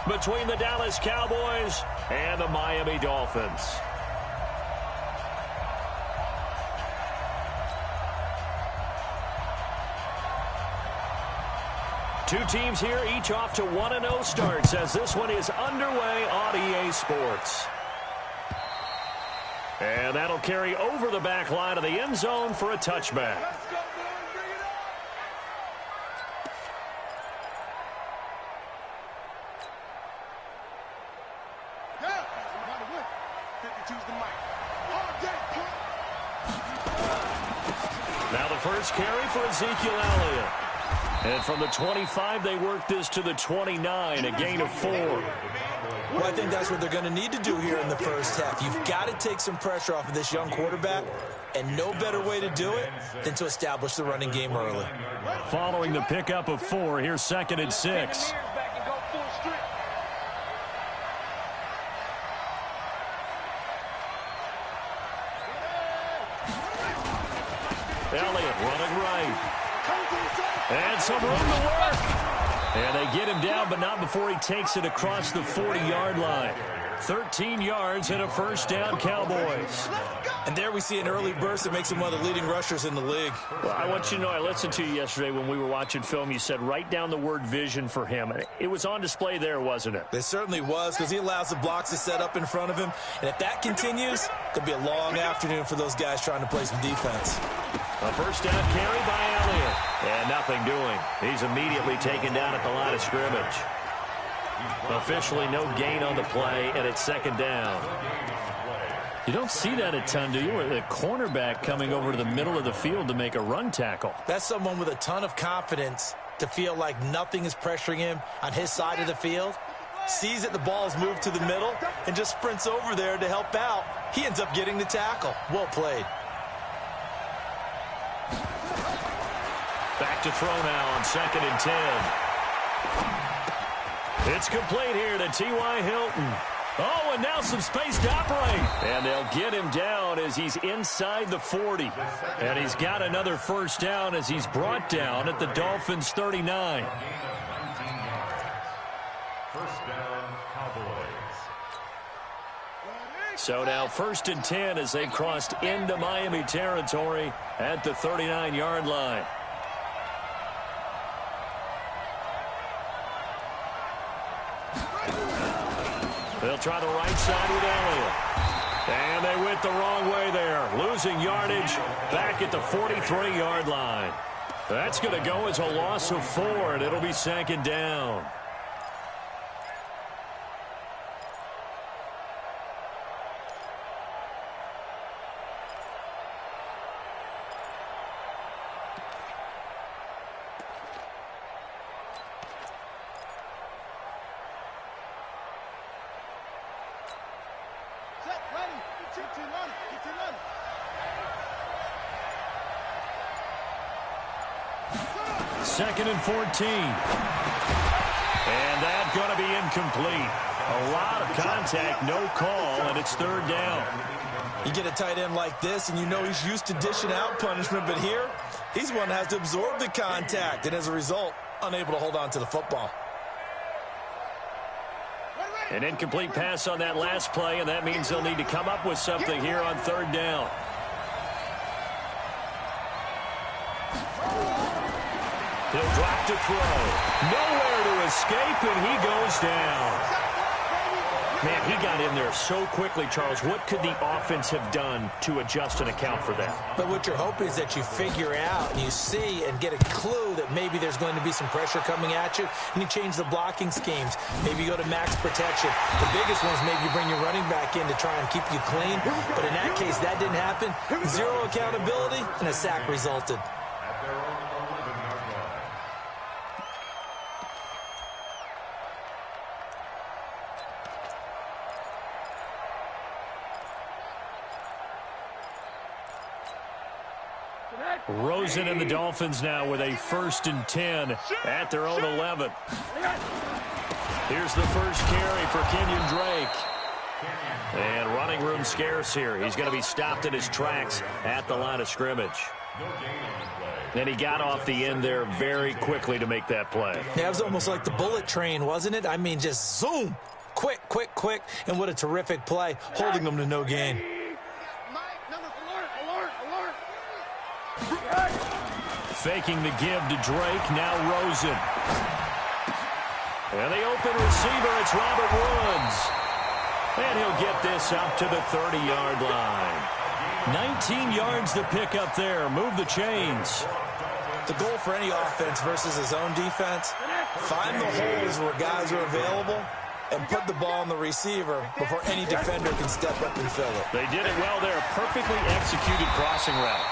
between the Dallas Cowboys and the Miami Dolphins. Two teams here, each off to 1-0 starts as this one is underway on EA Sports. And that'll carry over the back line of the end zone for a touchback. Now the first carry for Ezekiel Elliott. And from the 25, they work this to the 29, a gain of 4. Well, I think that's what they're going to need to do here in the first half. You've got to take some pressure off of this young quarterback, and no better way to do it than to establish the running game early. Following the pickup of 4, here's 2nd and 6. Elliott running right. And some room to work. And they get him down, but not before he takes it across the 40-yard line. 13 yards and a first down, Cowboys. And there we see an early burst that makes him one of the leading rushers in the league. Well, I want you to know, I listened to you yesterday when we were watching film. You said write down the word vision for him. And it was on display there, wasn't it? It certainly was, because he allows the blocks to set up in front of him. And if that continues, it could be a long afternoon for those guys trying to play some defense. A first down carry by Elliott. And nothing doing. He's immediately taken down at the line of scrimmage. Officially no gain on the play, and it's 2nd down. You don't see that a ton, do you? Or the cornerback coming over to the middle of the field to make a run tackle. That's someone with a ton of confidence to feel like nothing is pressuring him on his side of the field. Sees that the ball is moved to the middle and just sprints over there to help out. He ends up getting the tackle. Well played. Back to throw now on 2nd and 10. It's complete here to T.Y. Hilton. Oh, and now some space to operate. And they'll get him down as he's inside the 40. And he's got another first down as he's brought down at the Dolphins' 39. First down, Cowboys. So now 1st and 10 as they've crossed into Miami territory at the 39-yard line. They'll try the right side with Elliott. And they went the wrong way there. Losing yardage back at the 43-yard line. That's going to go as a loss of 4, and it'll be 2nd down. Second and 14. And that's going to be incomplete. A lot of contact, no call, and it's 3rd down. You get a tight end like this, and you know he's used to dishing out punishment, but here, he's one that has to absorb the contact, and as a result, unable to hold on to the football. An incomplete pass on that last play, and that means they'll need to come up with something here on 3rd down. He'll drop to throw. Nowhere to escape, and he goes down. Man, he got in there so quickly, Charles. What could the offense have done to adjust and account for that? But what you're hoping is that you figure out and you see and get a clue that maybe there's going to be some pressure coming at you, and you change the blocking schemes. Maybe you go to max protection. The biggest one is maybe you bring your running back in to try and keep you clean. But in that case, that didn't happen. Zero accountability, and a sack resulted. Rosen and the Dolphins now with a 1st and 10 at their own 11. Here's the first carry for Kenyon Drake. And running room scarce here. He's going to be stopped in his tracks at the line of scrimmage. And he got off the end there very quickly to make that play. Yeah, it was almost like the bullet train, wasn't it? I mean, just zoom. Quick, quick, quick. And what a terrific play, holding them to no gain. Faking the give to Drake, now Rosen. And the open receiver, it's Robert Woods. And he'll get this up to the 30-yard line. 19 yards to pick up there. Move the chains. The goal for any offense versus his own defense, find the holes where guys are available and put the ball on the receiver before any defender can step up and fill it. They did it well there. Perfectly executed crossing route.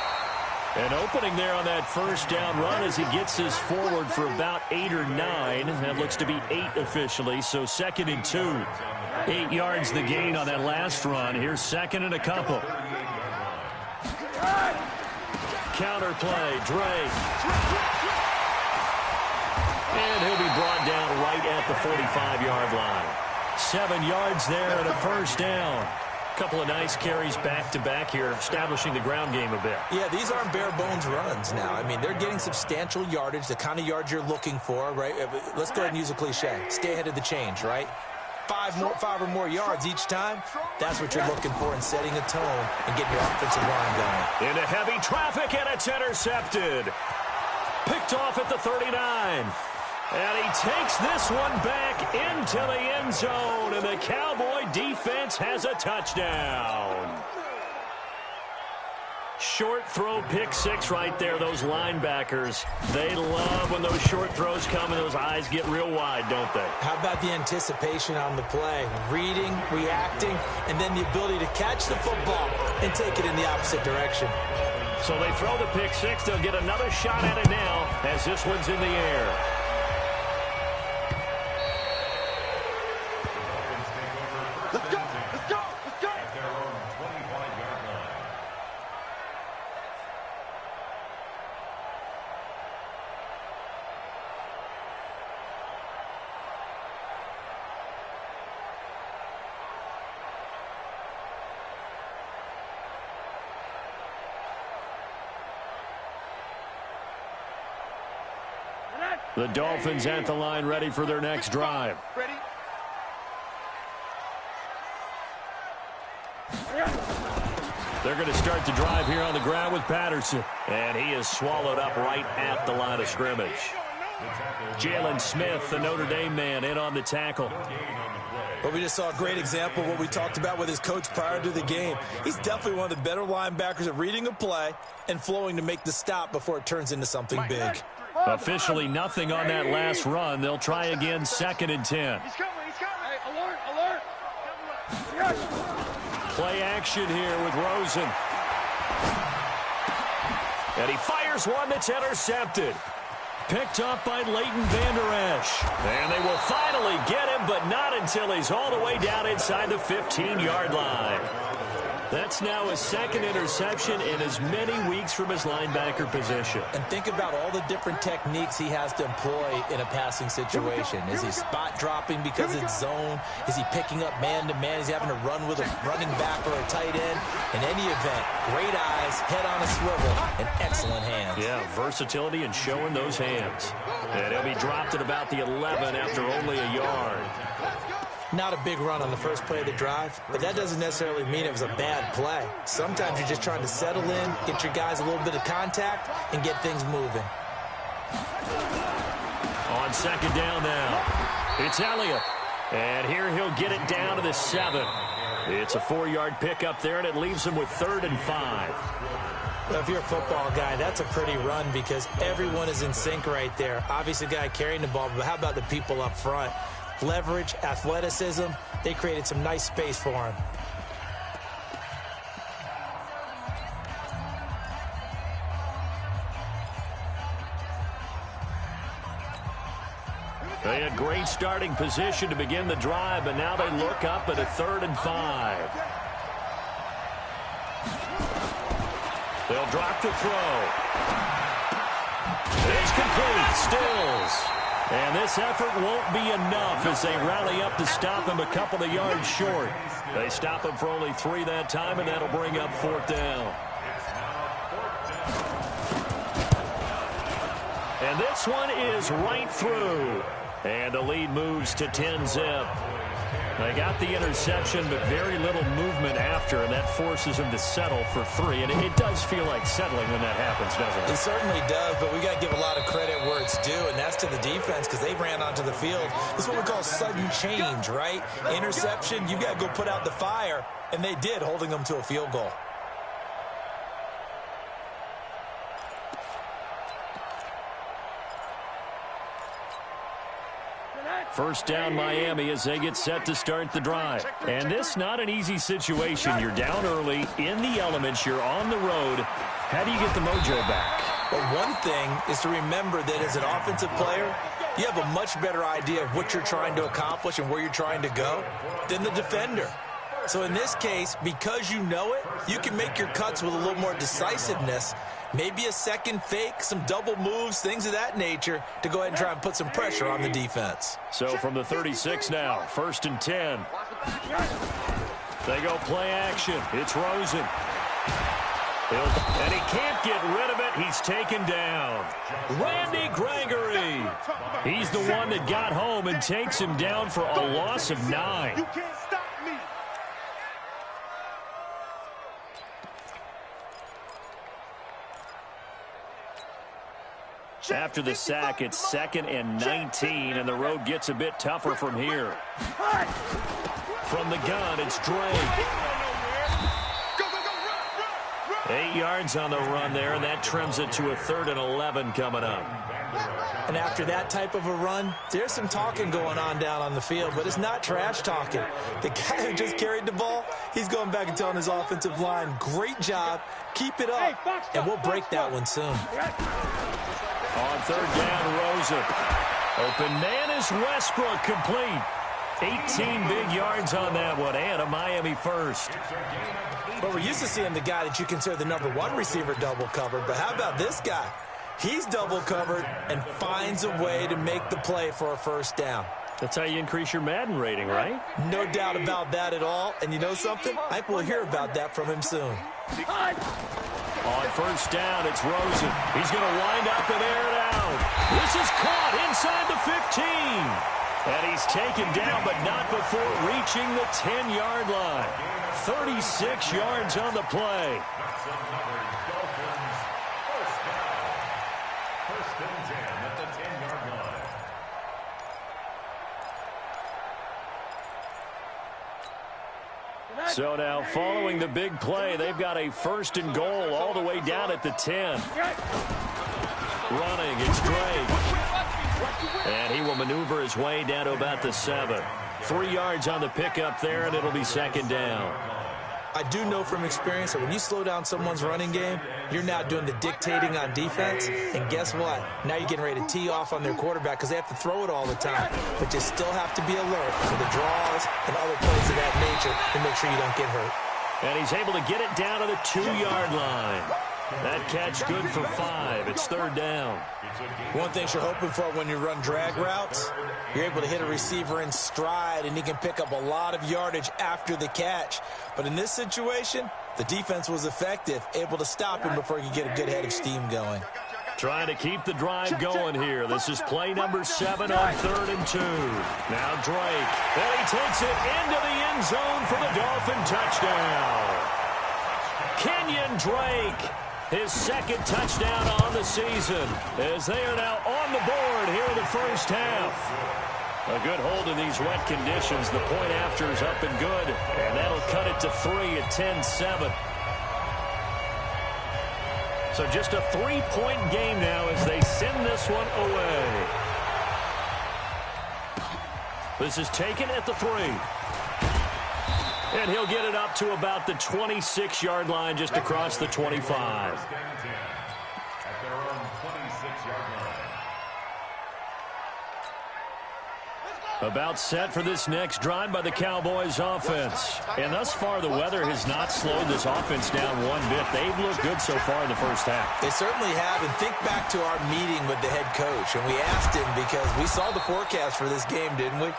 And opening there on that first down run as he gets this forward for about 8 or 9. That looks to be 8 officially, so 2nd and 2. 8 yards the gain on that last run. Here's 2nd and a couple. Counter play, Drake. And he'll be brought down right at the 45-yard line. 7 yards there and a first down. Couple of nice carries back-to-back here, establishing the ground game a bit. Yeah, these aren't bare-bones runs now. I mean, they're getting substantial yardage, the kind of yards you're looking for, right? Let's go ahead and use a cliche. Stay ahead of the change, right? 5 or more yards each time, that's what you're looking for in setting a tone and getting your offensive line going. Into heavy traffic, and it's intercepted. Picked off at the 39. And he takes this one back into the end zone, and the Cowboy defense has a touchdown. Short throw, pick 6 right there. Those linebackers, they love when those short throws come and those eyes get real wide, don't they? How about the anticipation on the play? Reading, reacting, and then the ability to catch the football and take it in the opposite direction. So they throw the pick 6. They'll get another shot at it now as this one's in the air. Let's go! Let's go! Let's go! At their own 25-yard line. The Dolphins at the line, ready for their next drive. Ready? They're going to start the drive here on the ground with Patterson. And he is swallowed up right at the line of scrimmage. Jalen Smith, the Notre Dame man, in on the tackle. Well, we just saw a great example of what we talked about with his coach prior to the game. He's definitely one of the better linebackers at reading a play and flowing to make the stop before it turns into something big. Officially nothing on that last run. They'll try again, 2nd and 10. He's coming! He's coming! Hey, alert! Alert! Play action here with Rosen. And he fires one that's intercepted. Picked up by Leighton Vander Esch. And they will finally get him, but not until he's all the way down inside the 15-yard line. That's now his 2nd interception in as many weeks from his linebacker position. And think about all the different techniques he has to employ in a passing situation. Is he spot dropping because it's zone? Is he picking up man-to-man? Is he having to run with a running back or a tight end? In any event, great eyes, head on a swivel, and excellent hands. Yeah, versatility and showing those hands. And he'll be dropped at about the 11 after only a yard. Not a big run on the first play of the drive, but that doesn't necessarily mean it was a bad play. Sometimes you're just trying to settle in, get your guys a little bit of contact, and get things moving. On 2nd down now, it's Elliott. And here he'll get it down to the 7. It's a 4-yard pickup there, and it leaves him with 3rd and 5. Well, if you're a football guy, that's a pretty run because everyone is in sync right there. Obviously, the guy carrying the ball, but how about the people up front? Leverage, athleticism, they created some nice space for him. They had great starting position to begin the drive, but now they look up at a 3rd and 5. They'll drop the throw. It's complete. Stills. And this effort won't be enough as they rally up to stop him a couple of yards short. They stop him for only 3 that time, and that'll bring up 4th down. And this one is right through. And the lead moves to 10-zip. They got the interception, but very little movement after, and that forces them to settle for 3. And it does feel like settling when that happens, doesn't it? It certainly does, but we got to give a lot of credit where it's due, and that's to the defense because they ran onto the field. This is what we call sudden change, right? Interception, you got to go put out the fire, and they did, holding them to a field goal. First down Miami as they get set to start the drive. And this not an easy situation. You're down early, in the elements, you're on the road. How do you get the mojo back? Well, one thing is to remember that as an offensive player, you have a much better idea of what you're trying to accomplish and where you're trying to go than the defender. So in this case, because you know it, you can make your cuts with a little more decisiveness. Maybe a second fake, some double moves, things of that nature to go ahead and try and put some pressure on the defense. So from the 36 now, 1st and 10. They go play action. It's Rosen. And he can't get rid of it. He's taken down. Randy Gregory. He's the one that got home and takes him down for a loss of 9. You can't stop me. After the sack, it's 2nd and 19, and the road gets a bit tougher from here. From the gun, it's Drake. 8 yards on the run there, and that trims it to a 3rd and 11 coming up. And after that type of a run, there's some talking going on down on the field, but it's not trash talking. The guy who just carried the ball, he's going back and telling his offensive line, great job, keep it up, and we'll break that one soon. On 3rd down, Rosen. Open man is Westbrook, complete. 18 big yards on that one, and a Miami first. But we're used to seeing the guy that you consider the #1 receiver double covered, but how about this guy? He's double covered and finds a way to make the play for a first down. That's how you increase your Madden rating, right? No doubt about that at all. And you know something? I think we'll hear about that from him soon. On 1st down, it's Rosen. He's going to wind up and air it out. This is caught inside the 15. And he's taken down, but not before reaching the 10-yard line. 36 yards on the play. So now, following the big play, they've got a 1st and goal all the way down at the 10. Running, it's Drake. And he will maneuver his way down to about the 7. 3 yards on the pickup there, and it'll be 2nd down. I do know from experience that when you slow down someone's running game, you're now doing the dictating on defense. And guess what? Now you're getting ready to tee off on their quarterback because they have to throw it all the time. But you still have to be alert for the draws and other plays of that nature to make sure you don't get hurt. And he's able to get it down to the 2-yard line. That catch good for 5. It's 3rd down. One thing you're hoping for when you run drag routes, you're able to hit a receiver in stride, and he can pick up a lot of yardage after the catch. But in this situation, the defense was effective, able to stop him before he could get a good head of steam going. Trying to keep the drive going here. This is play number 7 on 3rd and 2. Now Drake. And he takes it into the end zone for the Dolphin touchdown. Kenyon Drake. His 2nd touchdown on the season as they are now on the board here in the first half. A good hold in these wet conditions. The point after is up and good, and that'll cut it to 3 at 10-7. So just a 3-point game now as they send this one away. This is taken at the 3. And he'll get it up to about the 26-yard line just across the 25. About set for this next drive by the Cowboys offense. And thus far, the weather has not slowed this offense down one bit. They've looked good so far in the first half. They certainly have. And think back to our meeting with the head coach. And we asked him because we saw the forecast for this game, didn't we?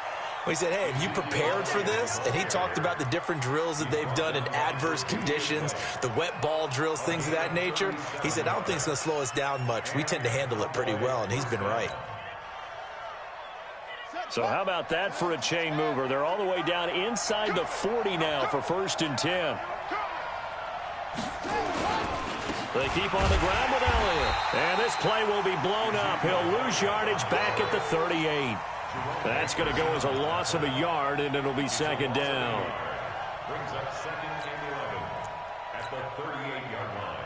He said, hey, have you prepared for this? And he talked about the different drills that they've done in adverse conditions, the wet ball drills, things of that nature. He said, I don't think it's going to slow us down much. We tend to handle it pretty well, and he's been right. So how about that for a chain mover? They're all the way down inside the 40 now for 1st and 10. They keep on the ground with Elliott. And this play will be blown up. He'll lose yardage back at the 38. That's going to go as a loss of a yard, and it'll be 2nd down. Brings up 2nd and 11 at the 38-yard line.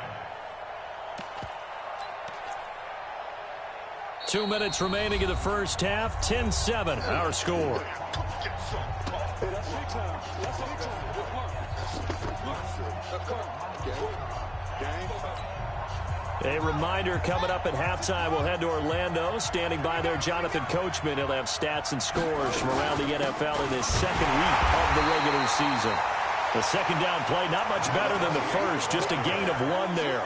2 minutes remaining in the first half. 10-7, our score. A reminder, coming up at halftime, we'll head to Orlando. Standing by there, Jonathan Coachman. He'll have stats and scores from around the NFL in this 2nd week of the regular season. The 2nd down play, not much better than the first, just a gain of 1 there.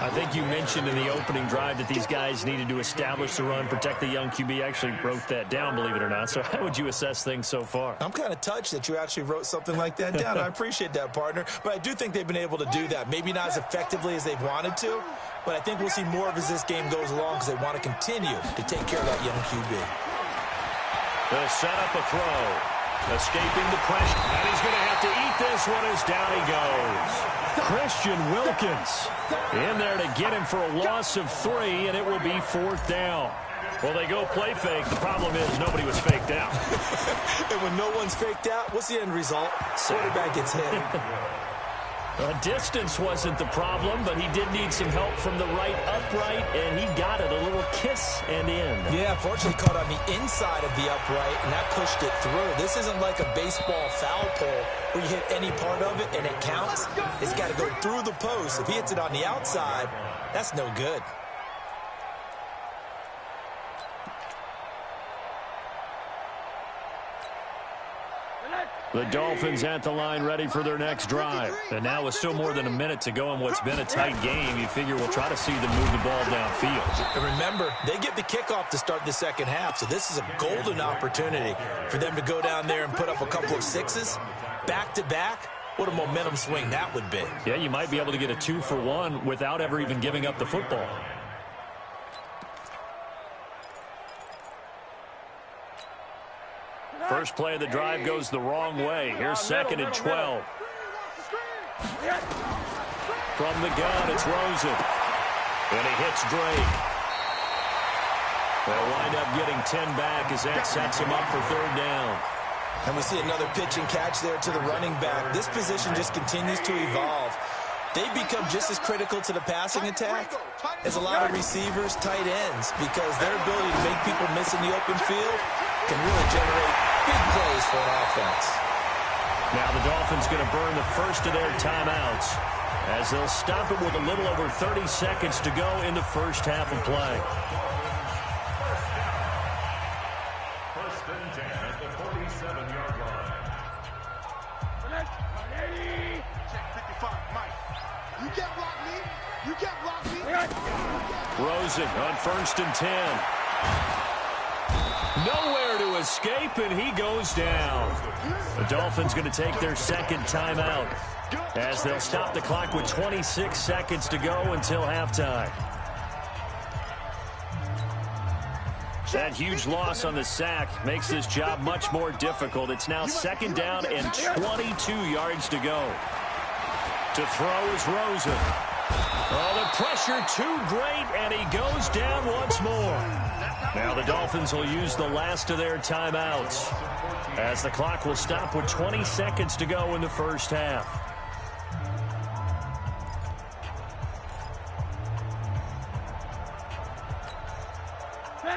I think you mentioned in the opening drive that these guys needed to establish the run, protect the young QB. I actually wrote that down, believe it or not. So how would you assess things so far? I'm kind of touched that you actually wrote something like that down. I appreciate that, partner. But I do think they've been able to do that. Maybe not as effectively as they've wanted to, but I think we'll see more of as this game goes along because they want to continue to take care of that young QB. They'll set up a throw. Escaping the pressure, and he's going to have to eat this one as down he goes. Christian Wilkins in there to get him for a loss of 3, and it will be 4th down. Well, they go play fake. The problem is nobody was faked out. And when no one's faked out, what's the end result? Quarterback gets hit. Distance wasn't the problem, but he did need some help from the right upright, and he got it. A little kiss and in. Yeah, fortunately caught on the inside of the upright, and that pushed it through. This isn't like a baseball foul pole where you hit any part of it and it counts. It's got to go through the post. If he hits it on the outside, that's no good. The Dolphins at the line ready for their next drive. And now with still more than a minute to go in what's been a tight game, you figure we'll try to see them move the ball downfield. And remember, they get the kickoff to start the 2nd half, so this is a golden opportunity for them to go down there and put up a couple of sixes back-to-back. What a momentum swing that would be. Yeah, you might be able to get a 2-for-1 without ever even giving up the football. First play of the drive goes the wrong way. Here's 2nd and 12. From the gun, it's Rosen. And he hits Drake. They'll wind up getting 10 back as that sets him up for 3rd down. And we see another pitch and catch there to the running back. This position just continues to evolve. They become just as critical to the passing attack as a lot of receivers, tight ends, because their ability to make people miss in the open field can really generate big plays for an offense. Now the Dolphins going to burn the first of their timeouts as they'll stop it with a little over 30 seconds to go in the first half of play. 1st and 10 at the 47-yard line. Check 55, Mike. You can't block me. You can't block me. Rosen on 1st and 10. Nowhere to escape, and he goes down. The Dolphins going to take their 2nd timeout as they'll stop the clock with 26 seconds to go until halftime. That huge loss on the sack makes this job much more difficult. It's now 2nd down and 22 yards to go. To throw is Rosen. Oh, the pressure too great, and he goes down once more. Now the Dolphins will use the last of their timeouts as the clock will stop with 20 seconds to go in the first half.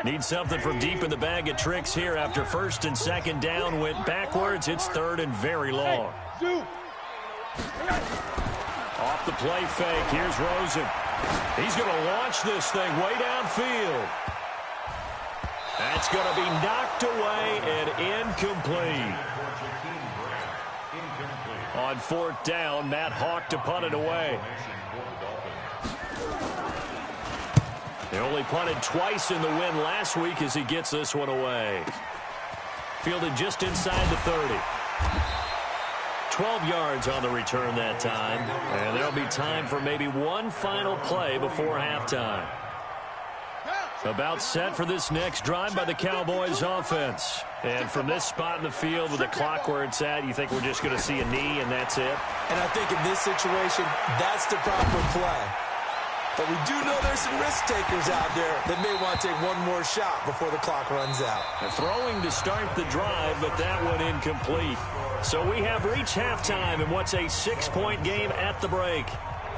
Need something from deep in the bag of tricks here after 1st and 2nd down went backwards. It's 3rd and very long. Off the play fake, here's Rosen. He's going to launch this thing way downfield. That's going to be knocked away and incomplete. On 4th down, Matt Hawk to punt it away. They only punted twice in the win last week as he gets this one away. fielded just inside the 30. 12 yards on the return that time. And there'll be time for maybe one final play before halftime. About set for this next drive by the Cowboys offense. And from this spot in the field with the clock where it's at, you think we're just going to see a knee and that's it? And I think in this situation, that's the proper play. But we do know there's some risk takers out there that may want to take one more shot before the clock runs out. Throwing to start the drive, but that one incomplete. So we have reached halftime in what's a 6-point game at the break.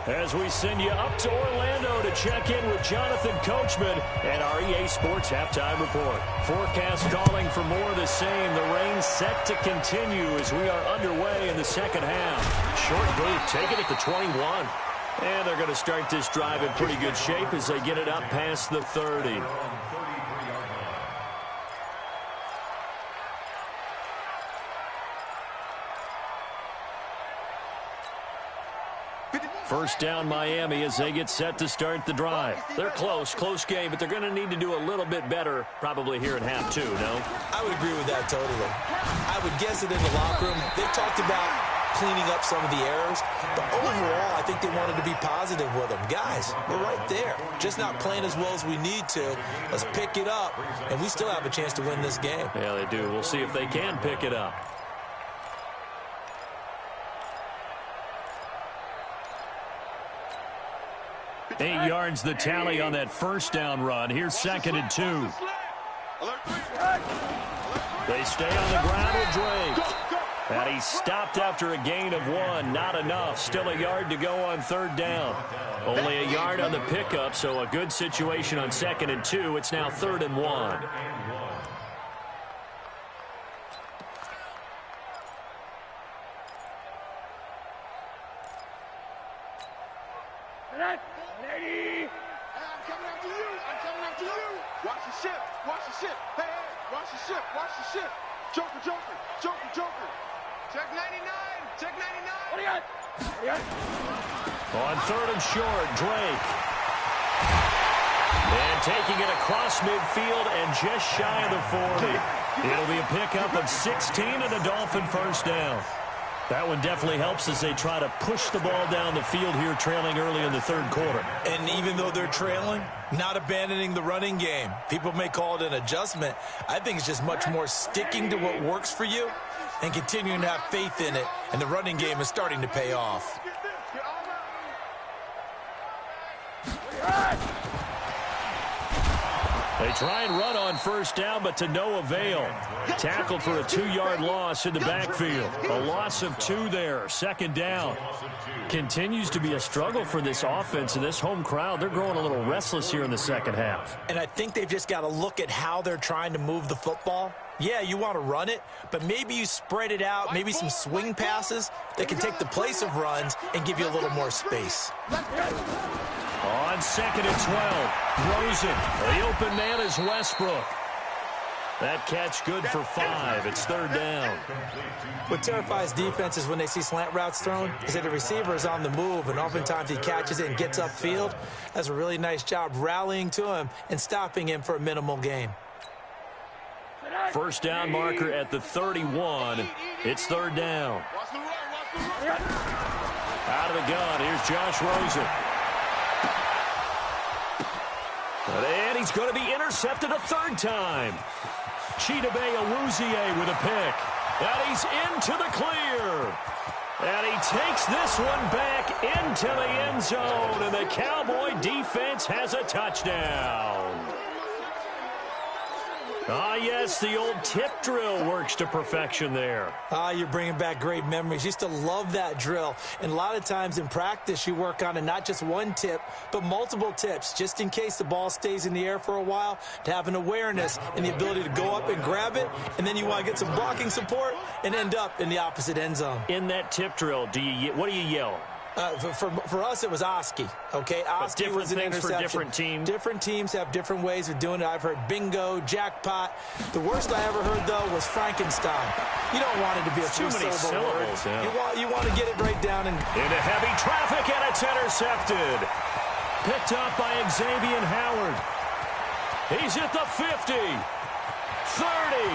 As we send you up to Orlando to check in with Jonathan Coachman and our EA Sports Halftime Report. Forecast calling for more of the same. The rain set to continue as we are underway in the second half. Short boot taken at the 21. And they're going to start this drive in pretty good shape as they get it up past the 30. First down Miami as they get set to start the drive. They're close game, but they're going to need to do a little bit better probably here in half two, no? I would agree with that totally. I would guess that in the locker room, they talked about cleaning up some of the errors, but overall, I think they wanted to be positive with them. Guys, we're right there. Just not playing as well as we need to. Let's pick it up, and we still have a chance to win this game. Yeah, they do. We'll see if they can pick it up. 8 yards the tally on that first down run. Here's 2nd and 2. They stay on the ground with Drake. And he stopped after a gain of 1. Not enough. Still a yard to go on 3rd down. Only a yard on the pickup, so a good situation on 2nd and 2. It's now 3rd and 1. On 3rd and short, Drake. And taking it across midfield and just shy of the 40. It'll be a pickup of 16 and a Dolphin first down. That one definitely helps as they try to push the ball down the field here, trailing early in the 3rd quarter. And even though they're trailing, not abandoning the running game. People may call it an adjustment. I think it's just much more sticking to what works for you and continuing to have faith in it. And the running game is starting to pay off. They try and run on first down, but to no avail. Tackled for a 2-yard loss in the backfield. A loss of 2 there. 2nd down. Continues to be a struggle for this offense and this home crowd. They're growing a little restless here in the second half. And I think they've just got to look at how they're trying to move the football. Yeah, you want to run it, but maybe you spread it out, maybe some swing passes that can take the place of runs and give you a little more space. On 2nd and 12, Rosen. The open man is Westbrook. That catch good for 5. It's 3rd down. What terrifies defenses when they see slant routes thrown is that the receiver is on the move, and oftentimes he catches it and gets upfield. Does a really nice job rallying to him and stopping him for a minimal gain. First down marker at the 31. It's 3rd down. Out of the gun, here's Josh Rosen. And he's going to be intercepted a 3rd time. Chidobe Awuzie with a pick. And he's into the clear. And he takes this one back into the end zone. And the Cowboy defense has a touchdown. Ah, yes, the old tip drill works to perfection there. Ah, you're bringing back great memories. Used to love that drill. And a lot of times in practice, you work on it, not just one tip, but multiple tips, just in case the ball stays in the air for a while, to have an awareness and the ability to go up and grab it, and then you want to get some blocking support and end up in the opposite end zone. In that tip drill, what do you yell? For us, it was Oski. Okay, Oski was an interception. For different teams. Different teams have different ways of doing it. I've heard bingo, jackpot. The worst I ever heard, though, was Frankenstein. You don't want it to be a two-syllable word. Yeah. You want to get it right down. Into heavy traffic, and it's intercepted. Picked up by Xavier Howard. He's at the 50, 30,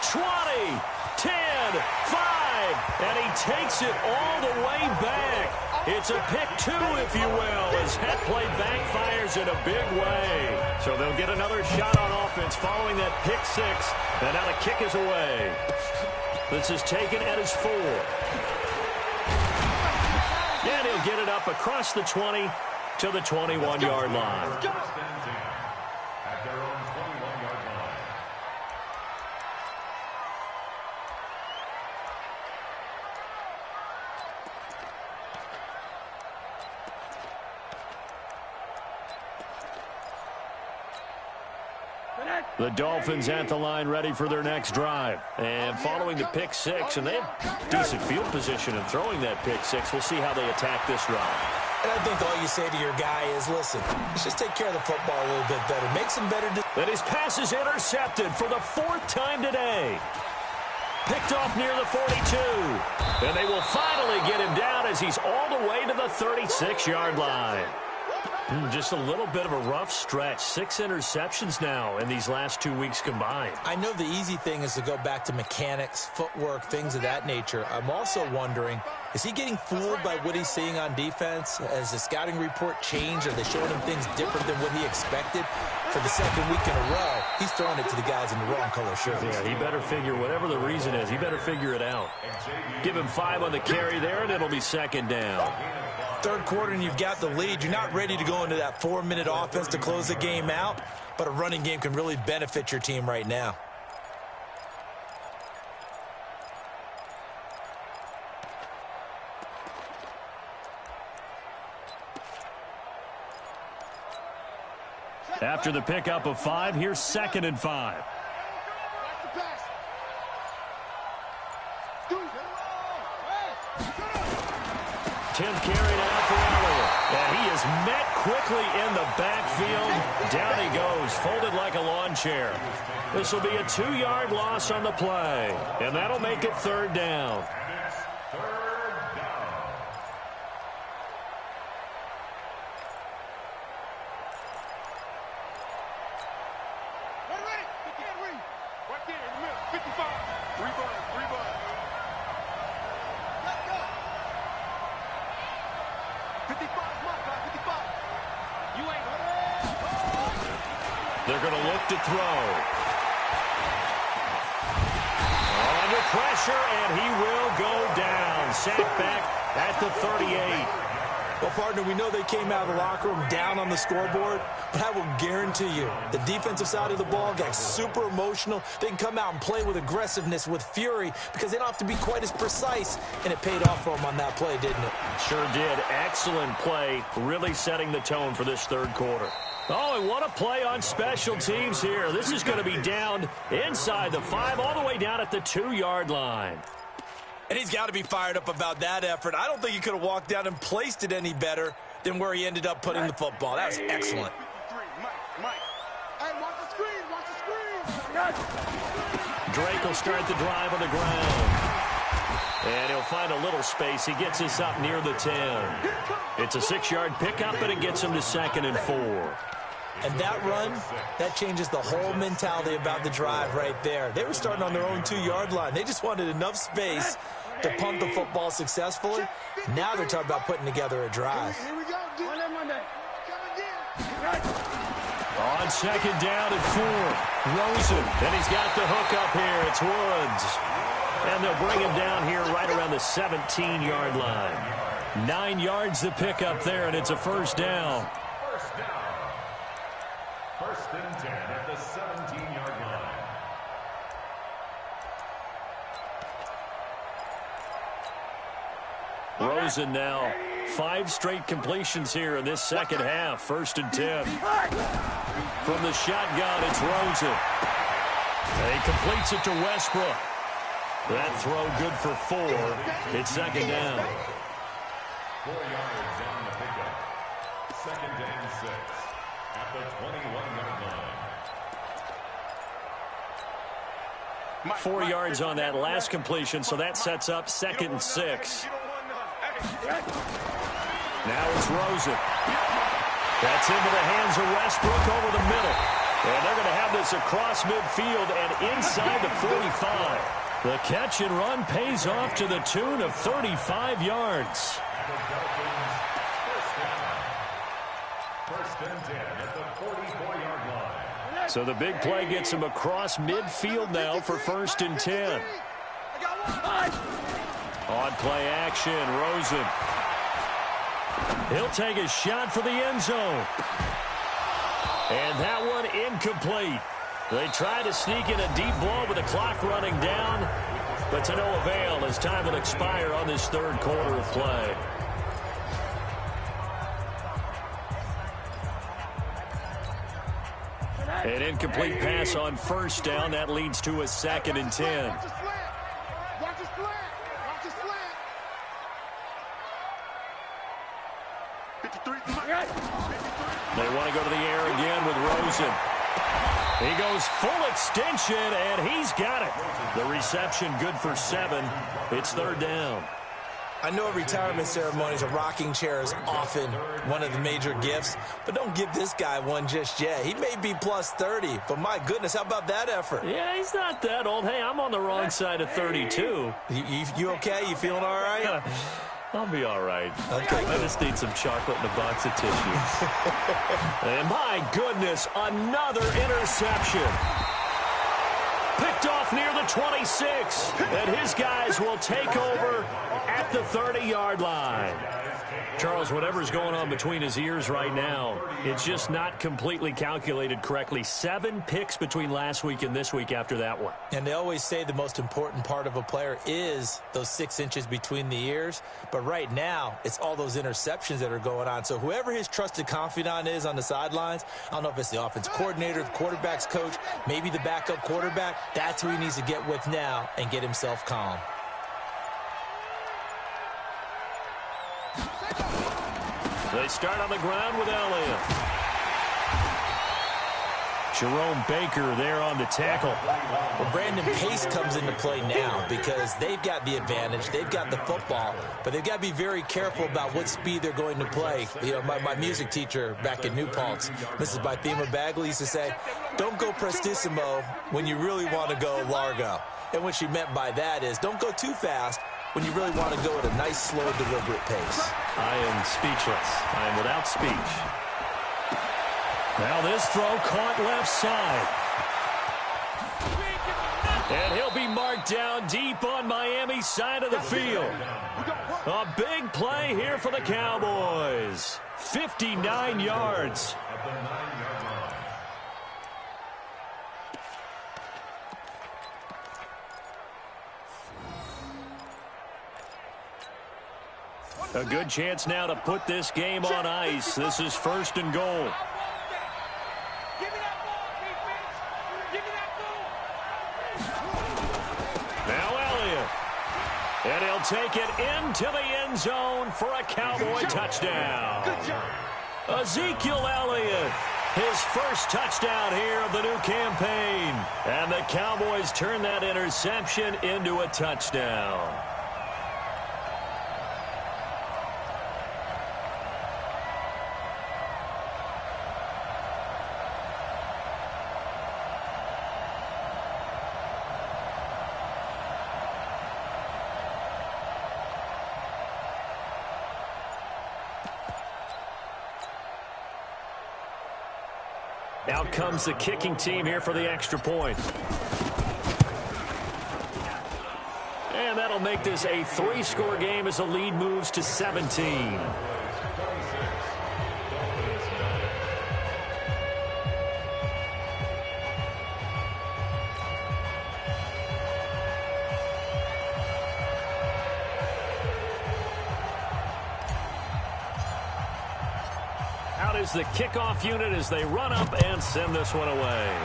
20, 10, 5, and he takes it all the way back. It's a pick 2, if you will, as that play backfires in a big way. So they'll get another shot on offense following that pick 6, and now the kick is away. This is taken at his 4. And he'll get it up across the 20 to the 21-yard line. At their own 21-yard line. The Dolphins at the line ready for their next drive. And following the pick 6, and they have decent field position in throwing that pick 6. We'll see how they attack this drive. And I think all you say to your guy is, listen, let's just take care of the football a little bit better. Make some better decisions. And his pass is intercepted for the 4th time today. Picked off near the 42. And they will finally get him down as he's all the way to the 36-yard line. Just a little bit of a rough stretch. 6 interceptions now in these last 2 weeks combined. I know the easy thing is to go back to mechanics, footwork, things of that nature. I'm also wondering, is he getting fooled by what he's seeing on defense? Has the scouting report changed? Are they showing him things different than what he expected? For the 2nd week in a row, he's throwing it to the guys in the wrong color shirts. Yeah, he better figure, whatever the reason is, he better figure it out. Give him 5 on the carry there, and it'll be 2nd down. 3rd quarter and you've got the lead. You're not ready to go into that 4-minute offense to close the game out, but a running game can really benefit your team right now. After the pickup of 5, here's 2nd and 5. Tim carry now for Elliott. And he is met quickly in the backfield. Down he goes, folded like a lawn chair. This will be a 2-yard loss on the play. And that'll make it 3rd down. They're going to look to throw. Under pressure, and he will go down. Sacked back at the 38. Well, partner, we know they came out of the locker room down on the scoreboard, but I will guarantee you the defensive side of the ball got super emotional. They can come out and play with aggressiveness, with fury, because they don't have to be quite as precise, and it paid off for them on that play, didn't it? Sure did. Excellent play, really setting the tone for this 3rd quarter. Oh, and what a play on special teams here. This is going to be down inside the 5, all the way down at the 2-yard line. And he's got to be fired up about that effort. I don't think he could have walked down and placed it any better than where he ended up putting the football. That was excellent. Drake will start the drive on the ground. And he'll find a little space. He gets us up near the 10. It's a 6-yard pickup, and it gets him to 2nd and 4. And that run, that changes the whole mentality about the drive right there. They were starting on their own 2-yard line. They just wanted enough space to punt the football successfully. Now they're talking about putting together a drive. On 2nd down and 4, Rosen. And he's got the hook up here. It's Woods. And they'll bring him down here right around the 17-yard line. 9 yards to pick up there, and it's a 1st down. 1st and 10 at the 17-yard line. Rosen now 5 straight completions here in this 2nd half. 1st and 10. From the shotgun, it's Rosen. And he completes it to Westbrook. That throw good for 4. It's 2nd down. 4 yards on the pickup. 2nd and 6 at the 21-yard line. 4 yards on that last completion, so that sets up 2nd and 6. Now it's Rosen. That's into the hands of Westbrook over the middle. And they're going to have this across midfield and inside the 45. The catch and run pays off to the tune of 35 yards. First and 10 at the 44-yard line. So the big play gets him across midfield now for first and 10. On play action, Rosen. He'll take a shot for the end zone. And that one incomplete. They try to sneak in a deep ball with the clock running down, but to no avail as time will expire on this third quarter of play. An incomplete pass on first down. That leads to a second and 10. Watch the slant. Watch the slant. Watch the slant. 53. They want to go to the air again with Rosen. He goes full extension, and he's got it. The reception good for 7. It's third down. I know at retirement ceremonies, a rocking chair is often one of the major gifts, but don't give this guy one just yet. He may be plus 30, but my goodness, how about that effort? Yeah, he's not that old. Hey, I'm on the wrong side of 32. You okay? You feeling all right? I'll be all right. Okay, I just need some chocolate and a box of tissues. And my goodness, another interception. Picked off near the 26. And his guys will take over at the 30-yard line. Charles, whatever's going on between his ears right now, it's just not completely calculated correctly. 7 picks between last week and this week after that one. And they always say the most important part of a player is those 6 inches between the ears. But right now, it's all those interceptions that are going on. So whoever his trusted confidant is on the sidelines, I don't know if it's the offense coordinator, the quarterback's coach, maybe the backup quarterback, that's who he needs to get with now and get himself calm. They start on the ground with Elliott. Jerome Baker there on the tackle. Well, Brandon Pace comes into play now because they've got the advantage. They've got the football, but they've got to be very careful about what speed they're going to play. You know, my music teacher back in New Paltz, Mrs. Bythema Bagley, used to say, don't go prestissimo when you really want to go largo. And what she meant by that is don't go too fast when you really want to go at a nice, slow, deliberate pace. I am speechless. I am without speech. Now this throw caught left side. And he'll be marked down deep on Miami's side of the field. A big play here for the Cowboys. 59 yards. At the 9-yard line. A good chance now to put this game on ice. This is first and goal. Give me that ball, defense. Give me that ball. Now Elliott. And he'll take it into the end zone for a Cowboy touchdown. Good job. Ezekiel Elliott, his first touchdown here of the new campaign. And the Cowboys turn that interception into a touchdown. Out comes the kicking team here for the extra point. And that'll make this a 3-score game as the lead moves to 17. Is the kickoff unit as they run up and send this one away.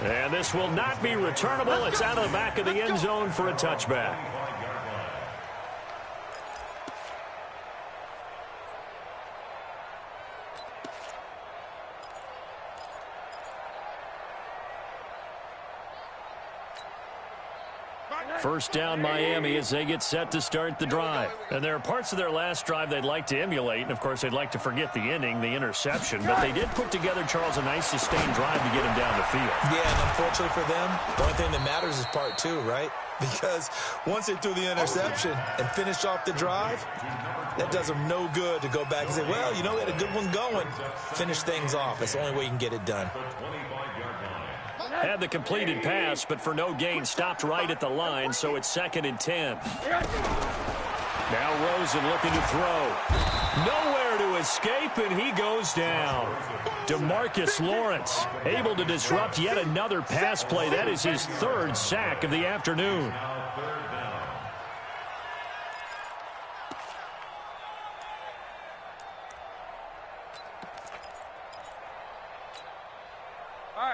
And this will not be returnable. It's out of the back of the end zone for a touchback. First down Miami as they get set to start the drive. And there are parts of their last drive they'd like to emulate. And, of course, they'd like to forget the ending, the interception. But they did put together, Charles, a nice sustained drive to get him down the field. Yeah, and unfortunately for them, the only thing that matters is part two, right? Because once they threw the interception and finished off the drive, that does them no good to go back and say, well, you know, we had a good one going. Finish things off. That's the only way you can get it done. Had the completed pass, but for no gain, stopped right at the line, so it's 2nd and 10. Now Rosen looking to throw. Nowhere to escape, and he goes down. DeMarcus Lawrence able to disrupt yet another pass play. That is his 3rd sack of the afternoon.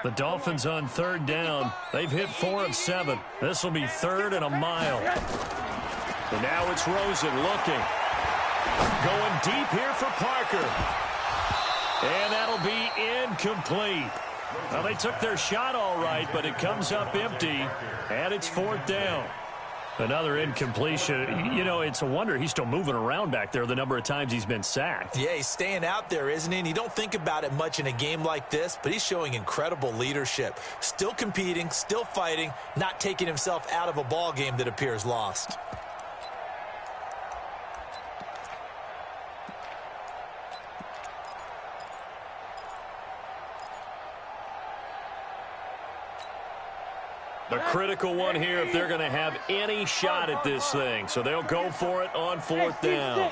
The Dolphins on 3rd down. They've hit 4 of 7. This will be 3rd and a mile. And now it's Rosen looking. Going deep here for Parker. And that'll be incomplete. Well, they took their shot all right, but it comes up empty. And it's 4th down. Another incompletion. You know, it's a wonder he's still moving around back there the number of times he's been sacked. Yeah, he's staying out there, isn't he? And you don't think about it much in a game like this, but he's showing incredible leadership. Still competing, still fighting, not taking himself out of a ball game that appears lost. A critical one here if they're going to have any shot at this thing. So they'll go for it on 4th down.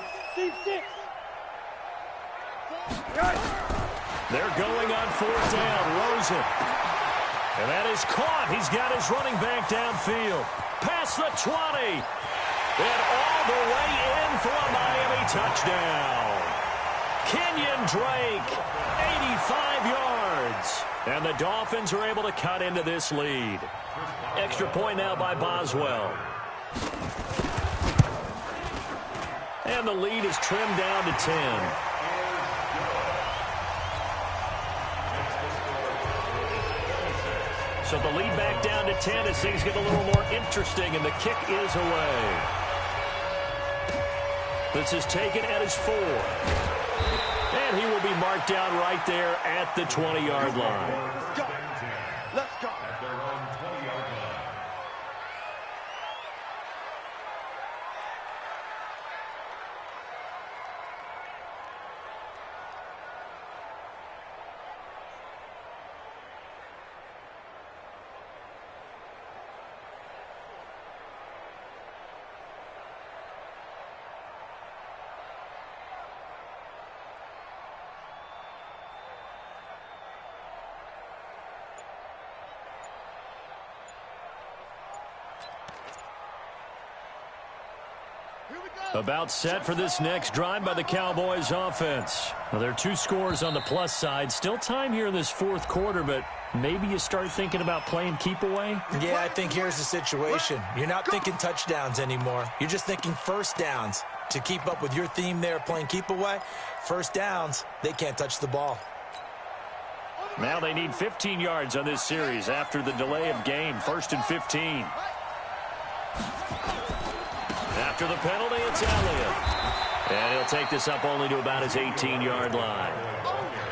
They're going on 4th down. Rosen. And that is caught. He's got his running back downfield. Past the 20. And all the way in for a Miami touchdown. Kenyon Drake, 85 yards. And the Dolphins are able to cut into this lead. Extra point now by Boswell. And the lead is trimmed down to 10. So the lead back down to 10 as things get a little more interesting, and the kick is away. This is taken at his 4. And he will be marked down right there at the 20-yard line. Let's go. Let's go. At their own 20-yard line. About set for this next drive by the Cowboys offense. Well, there are 2 scores on the plus side. Still time here in this 4th quarter, but maybe you start thinking about playing keep away? Yeah, I think here's the situation. You're not thinking touchdowns anymore. You're just thinking first downs. To keep up with your theme there, playing keep away, first downs, they can't touch the ball. Now they need 15 yards on this series after the delay of game. 1st and 15. After the penalty, it's Elliott. And he'll take this up only to about his 18-yard line.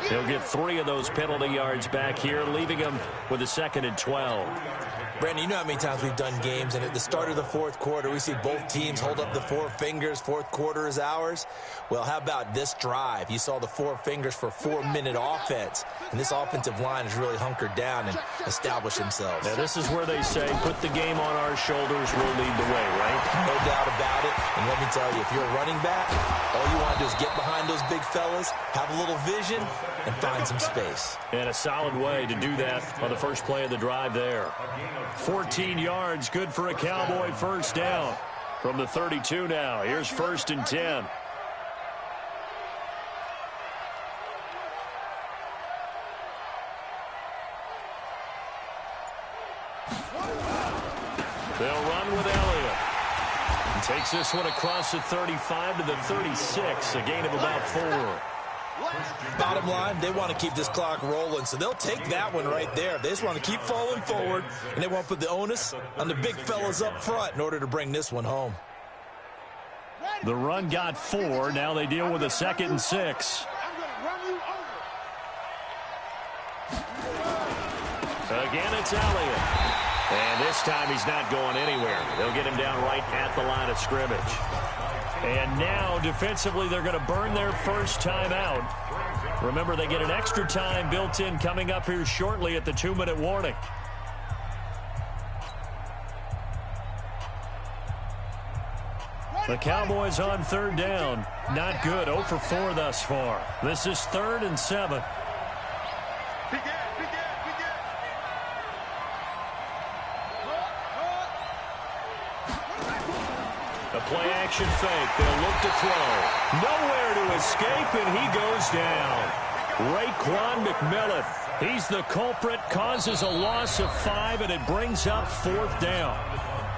He'll get 3 of those penalty yards back here, leaving him with a 2nd and 12. Brandon, you know how many times we've done games, and at the start of the 4th quarter, we see both teams hold up the 4 fingers, 4th quarter is ours. Well, how about this drive? You saw the 4 fingers for 4-minute offense, and this offensive line has really hunkered down and established themselves. Now, this is where they say, put the game on our shoulders, we'll lead the way, right? No doubt about it, and let me tell you, if you're a running back, all you want to do is get behind those big fellas, have a little vision, and find some space. And a solid way to do that on the first play of the drive there. 14 yards, good for a Cowboy first down. From the 32 now, here's 1st and 10. They'll run with Elliott. He takes this one across the 35 to the 36, a gain of about 4. Bottom line, they want to keep this clock rolling, so they'll take that one right there. They just want to keep falling forward, and they want to put the onus on the big fellas up front in order to bring this one home. The run got 4. Now they deal with a 2nd and 6. Again, it's Elliott. And this time he's not going anywhere. They'll get him down right at the line of scrimmage. And now, defensively, they're going to burn their first time out. Remember, they get an extra time built in coming up here shortly at the 2-minute warning. The Cowboys on 3rd down. Not good. 0 for 4 thus far. This is 3rd and 7. A play-action fake. They'll look to throw. Nowhere to escape, and he goes down. Raekwon McMillan. He's the culprit, causes a loss of 5, and it brings up 4th down.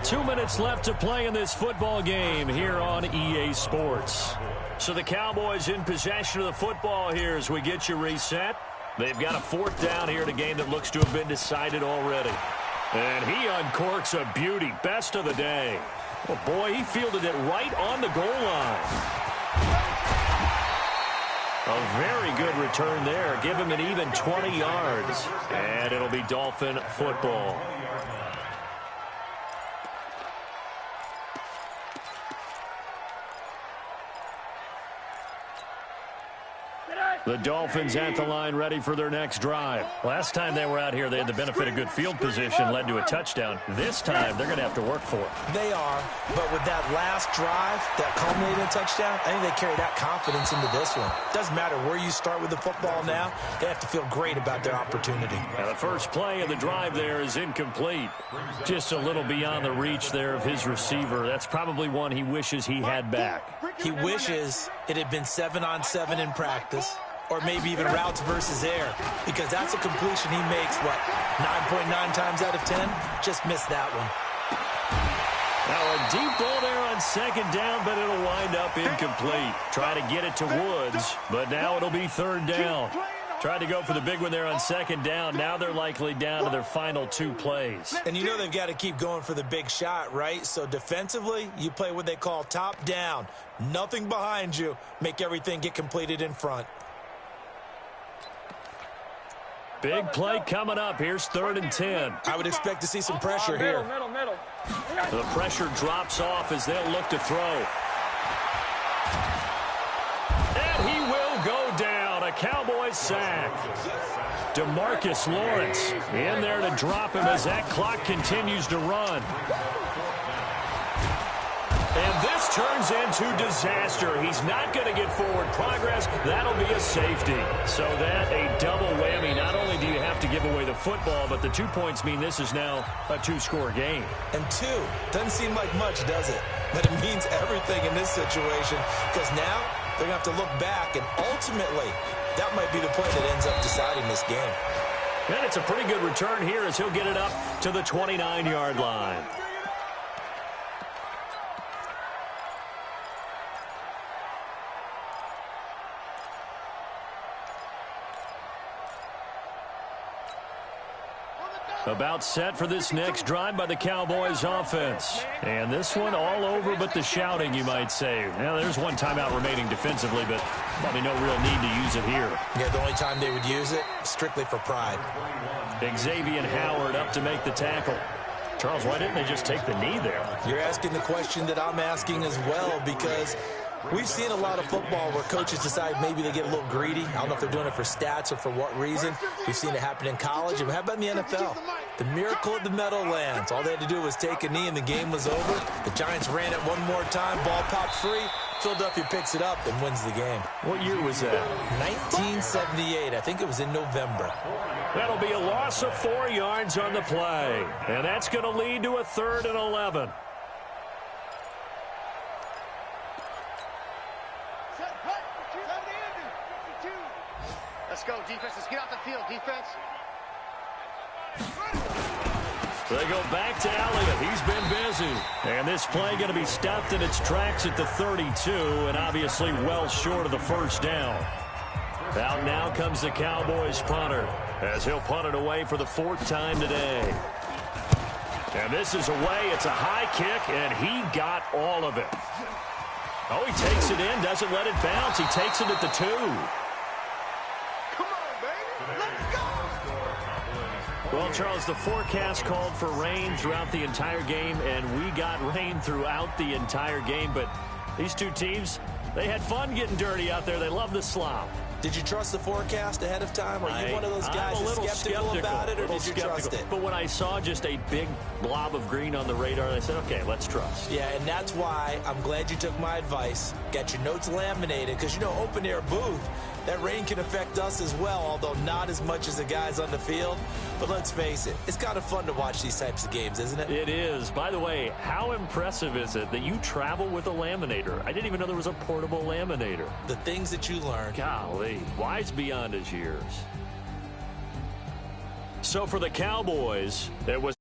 2 minutes left to play in this football game here on EA Sports. So the Cowboys in possession of the football here as we get you reset. They've got a 4th down here in a game that looks to have been decided already. And he uncorks a beauty. Best of the day. Oh, boy, he fielded it right on the goal line. A very good return there. Give him an even 20 yards. And it'll be Dolphin football. The Dolphins at the line ready for their next drive. Last time they were out here, they had the benefit of good field position, led to a touchdown. This time, they're going to have to work for it. They are, but with that last drive, that culminated in a touchdown, I think they carry that confidence into this one. Doesn't matter where you start with the football now, they have to feel great about their opportunity. Now the first play of the drive there is incomplete. Just a little beyond the reach there of his receiver. That's probably one he wishes he had back. He wishes it had been 7-on-7 in practice, or maybe even routes versus air, because that's a completion he makes, 9.9 times out of 10? Just missed that one. Now a deep ball there on 2nd down, but it'll wind up incomplete. Try to get it to Woods, but now it'll be 3rd down. Tried to go for the big one there on 2nd down. Now they're likely down to their final 2 plays. And you know they've got to keep going for the big shot, right? So defensively, you play what they call top down. Nothing behind you. Make everything get completed in front. Big play coming up. Here's 3rd and 10. I would expect to see some pressure here. Middle. The pressure drops off as they'll look to throw. And he will go down. A Cowboys sack. DeMarcus Lawrence in there to drop him as that clock continues to run. And this turns into disaster. He's not going to get forward progress. That'll be a safety. So that a double whammy. Not only do you have to give away the football, but the 2 points mean this is now a 2-score game. And 2 doesn't seem like much, does it? But it means everything in this situation, because now they're going to have to look back, and ultimately that might be the play that ends up deciding this game. And it's a pretty good return here as he'll get it up to the 29-yard line. About set for this next drive by the Cowboys offense. And this one all over but the shouting, you might say. Now, there's one timeout remaining defensively, but probably no real need to use it here. Yeah, the only time they would use it, strictly for pride. Xavier Howard up to make the tackle. Charles, why didn't they just take the knee there? You're asking the question that I'm asking as well, because we've seen a lot of football where coaches decide maybe they get a little greedy. I don't know if they're doing it for stats or for what reason. We've seen it happen in college. And how about in the NFL? The miracle of the Meadowlands. All they had to do was take a knee and the game was over. The Giants ran it one more time. Ball popped free. Philadelphia picks it up and wins the game. What year was that? 1978. I think it was in November. That'll be a loss of 4 yards on the play. And that's going to lead to a 3rd and 11. Let's go, defense. Let's get out the field, defense. They go back to Elliott. He's been busy. And this play going to be stopped in its tracks at the 32, and obviously well short of the first down. Out now comes the Cowboys punter, as he'll punt it away for the 4th time today. And this is away. It's a high kick, and he got all of it. Oh, he takes it in, doesn't let it bounce. He takes it at the 2. Come on, baby. Let's go. Well, Charles, the forecast called for rain throughout the entire game, and we got rain throughout the entire game. But these two teams, they had fun getting dirty out there. They love the slop. Did you trust the forecast ahead of time? Are you one of those guys that's skeptical about it, or did you trust it? But when I saw just a big blob of green on the radar, I said, okay, let's trust. Yeah, and that's why I'm glad you took my advice. Get your notes laminated, because, you know, open-air booth, that rain can affect us as well, although not as much as the guys on the field. But let's face it, it's kind of fun to watch these types of games, isn't it? It is. By the way, how impressive is it that you travel with a laminator? I didn't even know there was a portable laminator. The things that you learn. Golly, wise beyond his years. So for the Cowboys, it was